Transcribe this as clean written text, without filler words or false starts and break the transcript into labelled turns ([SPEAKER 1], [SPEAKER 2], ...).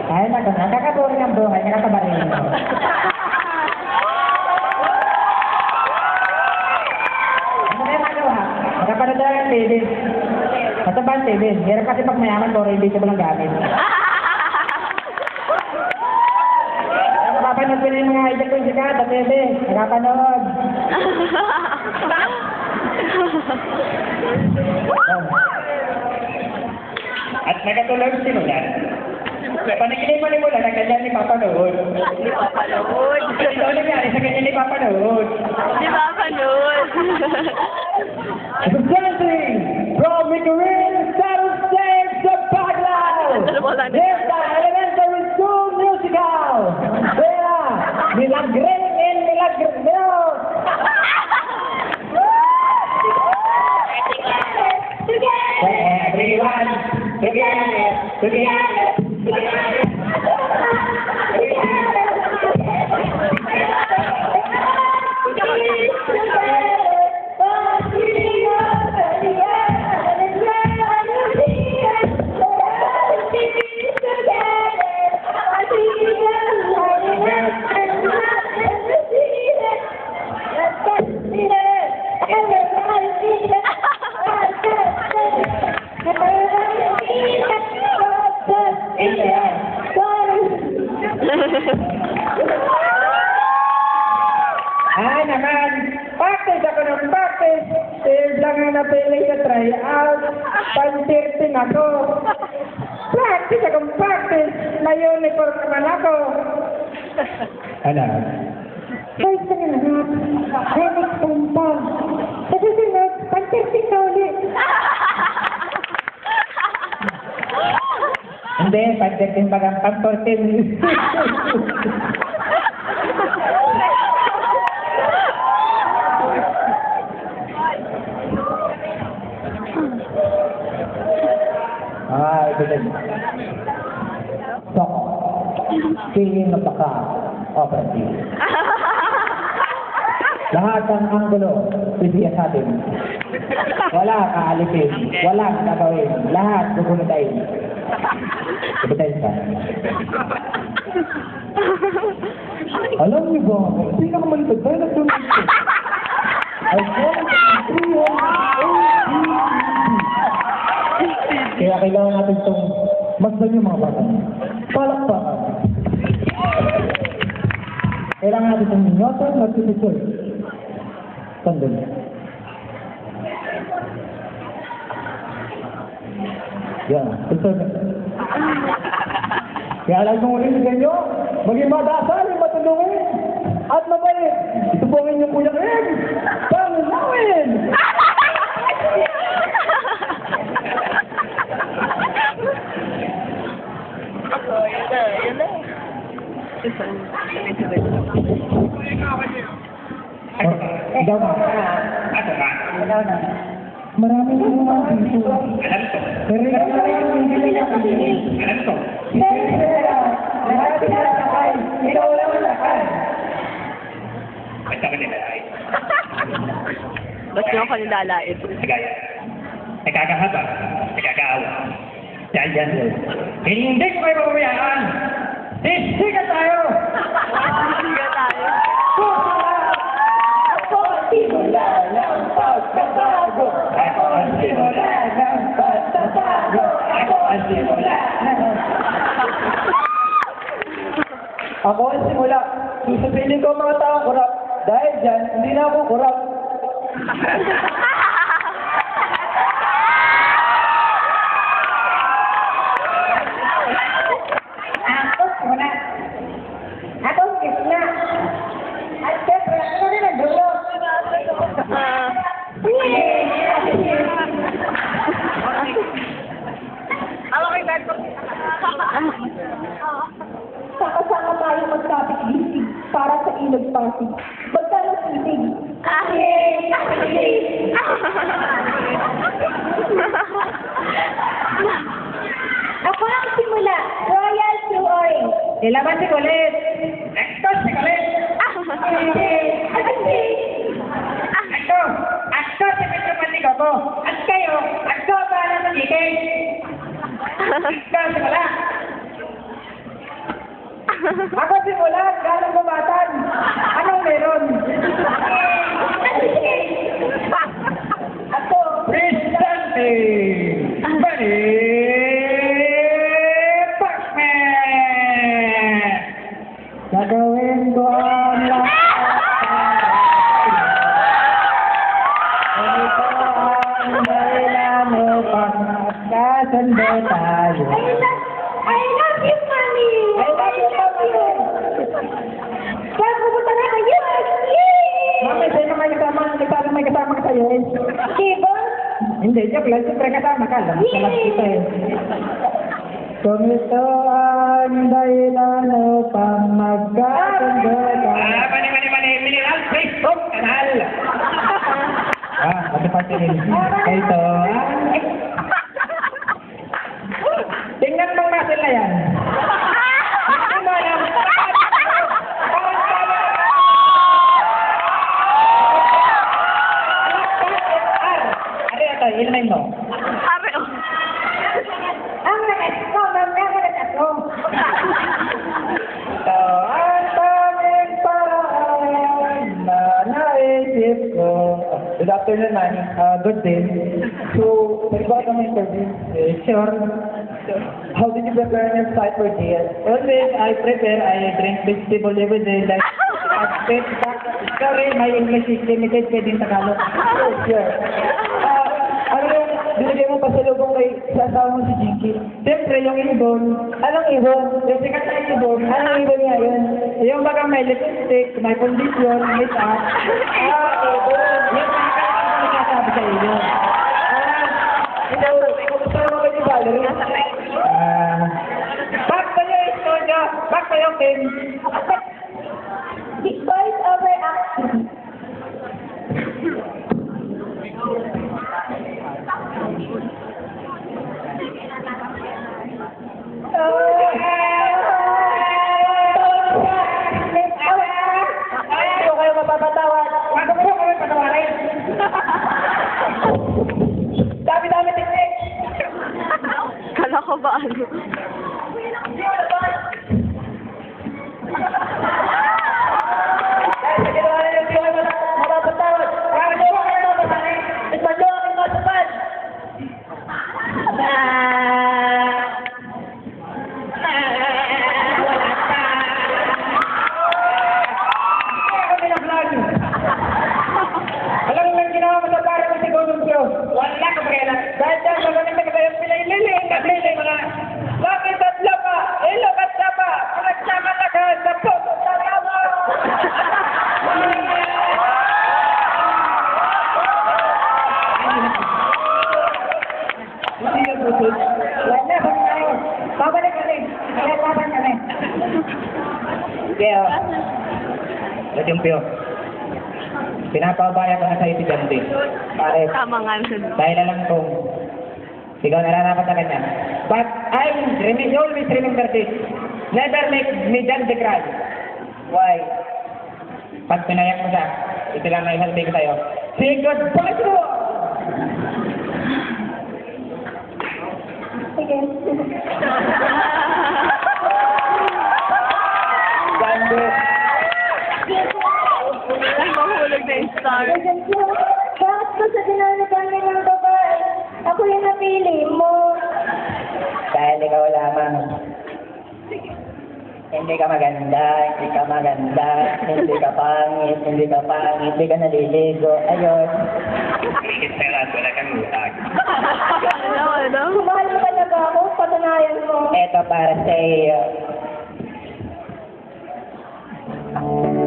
[SPEAKER 1] Ay, nakakaturing ang buhay, nakakabarin mo. Ano na yung magawa? Nakapanood na yung TV. Mataba ang TV. Hirap kasi pag mayaman ko, invisible ang gamit. Nakapanood ko na yung mga idol ko yung sikat, at TV. Nakapanood. At nagatulog sinulat. Panaginip mo lang na ganyan ni Papa Nood.
[SPEAKER 2] Di Papa Nood.
[SPEAKER 1] Ito nangyari sa ganyan ni Papa Nood.
[SPEAKER 2] Di Papa Nood.
[SPEAKER 1] Presenting from Miguel Saddle Stage sa Baglao! Here's the Elementary School Musical! Kaya, Milagren and Milagrenos! Everyone, together, together, Ay naman, practice ako ng practice. Save lang ang napili sa tryout. Pan-13 ako. Practice akong practice. May uniform naman ako. Ano? Guys, na nga lahat. Remix pumpa. Sa susunod, pan-13 na ulit. Hindi, pan-13 bagang pan-14. Ito din. So, feeling na baka operative. Lahat ng anggulo, pwede sa atin. Wala kaalipin, wala gagawin, lahat gugunatain. Gugunatain ka. Alam niyo ba, pinakamalipad tayo na tunog ko. Ay, kaya kailangan natin itong masdan yung mga bata. Palakpakan. Kailangan natin itong minyotan at sisisol. Tandun. Yan. Sisol. Kaya alam kong ulit sa inyo, maging madasal, matulungin, at mabait. Ito po ang inyong Kuya Ed. Panglawin! Ikaw na. Ikaw na. Marami na mga dito. Pero ikaw na rin ang hindi na kapilin. Lahat pinasakay. Ikaw lang ang lakay.
[SPEAKER 3] Ba't ka nilalait?
[SPEAKER 2] Ba't nyo ako nilalait?
[SPEAKER 3] Nagaya. Nagkakahaba. Nagkakaawa. Dahil yan. Hindi ko kayo mababayaan. Isiga tayo!
[SPEAKER 2] Isiga tayo.
[SPEAKER 1] Ako ang simula ng pagbabago. Ako ang simula ng pagbabago. Ako ang simula ng... Ako ang simula. Susupiling ko mga taong kurap. Dahil dyan, hindi na ako kurap. Saka-saka tayo magkapit-lisig para sa ilog party. Magkano sisig? Ahin! Ako ang simula. Royal True Orange. Ilaban si Colette. Ito si Colette. Ito si Petro Pantico ko. At kayo, ito ba na magiging? Ito si Colette. Ako simulan, galang bumatan. Anong meron? Ako.
[SPEAKER 3] Presente! Bani! Pacman!
[SPEAKER 1] Gagawin ko ang lahat. Ganito ang dahilan upang magkasundo tayo.
[SPEAKER 4] I love you, Mommy!
[SPEAKER 1] I love you, Mommy!
[SPEAKER 4] Kaya pupunta na kayo! Yay!
[SPEAKER 1] Mami, sino may kasama? May kasama ka sa'yo eh.
[SPEAKER 4] Diba?
[SPEAKER 1] Hindi, joke lang. Siyempre kasama ka lang. Salam kita eh. Kung ito ang dahilan upang magkasundo tayo.
[SPEAKER 3] Mani! Mineral Facebook kanal!
[SPEAKER 1] Ano pa sinin? Ito tingnan mo muscle na yan. Hindi mo alam. Ano ito? Ilmain mo.
[SPEAKER 2] Sabi, oh.
[SPEAKER 4] Ang lakas ko, mamaya ako.
[SPEAKER 1] Ito ang tanging paraan na naisip ko. Good afternoon, man. Good day. So, nag-bawa ka ng interview? Sure. How did you prepare your site for this? Always, I drink vegetable every day, like, sorry, my English is limited, pwedeng Tagalog. Sure. Ano yung binigay mo pa sa lubong kay sa asawa mo si Jinky? Siyempre, yung ibon. Anong ibon? Yung sikat na ibon. Anong ibon nga yun? Yung bagang may lipstick, may condition, may up. Ibon. Yung nakasabi sa iyo. Kumusta mo ba yung Valerie? Back to your studio. Back to your team.
[SPEAKER 4] Big boys overacting.
[SPEAKER 1] Ayaw kayo mapapatawad. Wag mo kami patawarin. Dami-dami tiktik.
[SPEAKER 2] Kala ko ba ano?
[SPEAKER 1] Dahil sa ginawa na yung kayo mapapatawad. Wag mo kayo mapapatawad. Ismando ang aking masapad. Alam mo lang ginawa mo sa parang ng sigurong Diyo. Wala ka pagkailan. Dahil dyan, magaling na kayo pinay-liling. Nagliling mo na. Bakit tatlo pa? Ilog at tapa. Pinagsama na ka sa puso sa tama. Hindi yung puso. Wala ba tayo? Babalik ka rin. Babalik ka rin. Pio. Ito yung Pio. Pinapabaya ko na sa'yo si Gandhi. Pare,
[SPEAKER 2] Tama nga.
[SPEAKER 1] dahil alam kong ikaw nararapat sa kanya. But I always remember this. Never make me Gandhi cry. Why? Pag pinayak mo siya, ito lang may halbig sa'yo. Say goodbye to all!
[SPEAKER 4] Sige.
[SPEAKER 1] Gandhi.
[SPEAKER 2] Ay, mahulog na yung star.
[SPEAKER 4] Bakit ko sa dinalagan ng babae? Ako yung napili mo.
[SPEAKER 1] Dahil ikaw lamang. Hindi ka maganda, hindi ka maganda, hindi ka pangit, hindi ka naliligo. Ayun.
[SPEAKER 3] Higit sa lahat, wala kang utag.
[SPEAKER 2] Ano?
[SPEAKER 4] Kumahal mo talaga ako, patunayan mo.
[SPEAKER 1] Ito para sa iyo. Ay.